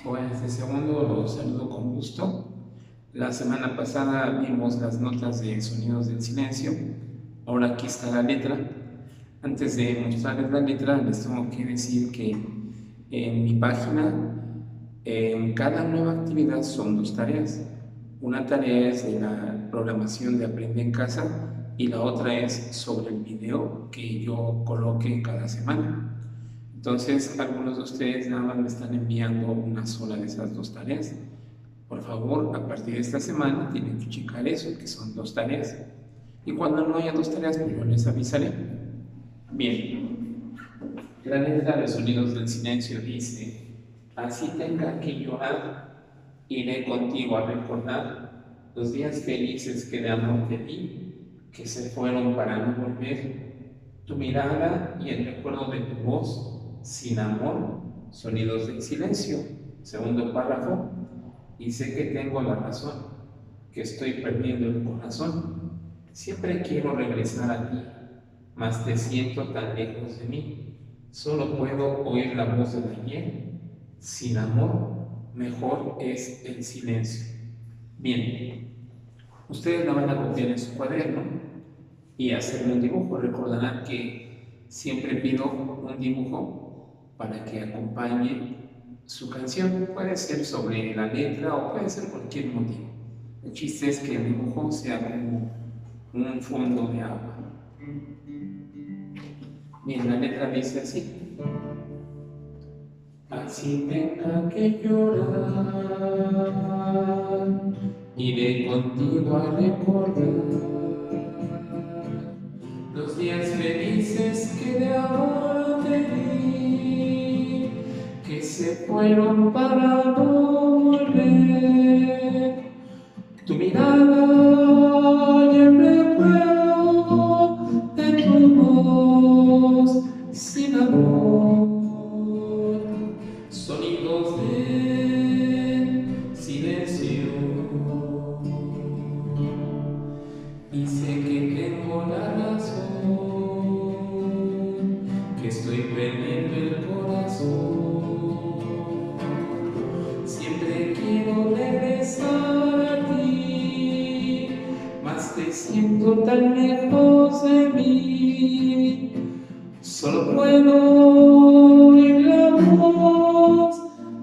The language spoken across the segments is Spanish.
Bueno, este segundo lo saludo con gusto. La semana pasada vimos las notas de Sonidos del Silencio. Ahora aquí está la letra. Antes de mostrarles la letra, les tengo que decir que en mi página, en cada nueva actividad son dos tareas. Una tarea es de la programación de Aprende en Casa y la otra es sobre el video que yo coloque cada semana. Entonces, algunos de ustedes nada más me están enviando una sola de esas dos tareas. Por favor, a partir de esta semana tienen que checar eso, que son dos tareas. Y cuando no haya dos tareas, pues yo les avisaré. Bien, la letra de Sonidos del Silencio dice: así tenga que llorar, iré contigo a recordar los días felices que de amor te di, que se fueron para no volver. Tu mirada y el recuerdo de tu voz, sin amor, Sonidos del Silencio. Segundo párrafo, y sé que tengo la razón, que estoy perdiendo el corazón. Siempre quiero regresar a ti, mas te siento tan lejos de mí. Solo puedo oír la voz del ayer. Sin amor, mejor es el silencio. Bien, ustedes la van a copiar en su cuaderno y hacerme un dibujo. Recordarán que siempre pido un dibujo para que acompañe su canción. Puede ser sobre la letra o puede ser cualquier motivo. El chiste es que el dibujo sea como un fondo de agua. Bien, la letra dice así: así tenga que llorar, iré contigo a recordar los días felices que de ahora te di, que se fueron para no volver. Tu mirada y el recuerdo de tu voz, sin amor, sonidos del silencio. Y sé que tengo la razón, que estoy perdiendo el corazón. Siempre quiero regresar a ti, mas te siento tan lejos de mí. Solo puedo oír la voz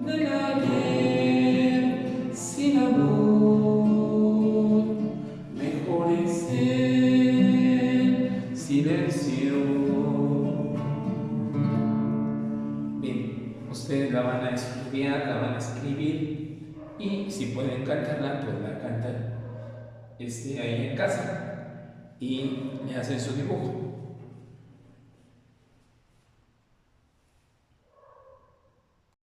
del ayer, sin amor. Mejor es el silencio. Bien, ustedes la van a estudiar, la van a escribir y si pueden cantarla, pues la cantan ahí en casa y le hacen su dibujo.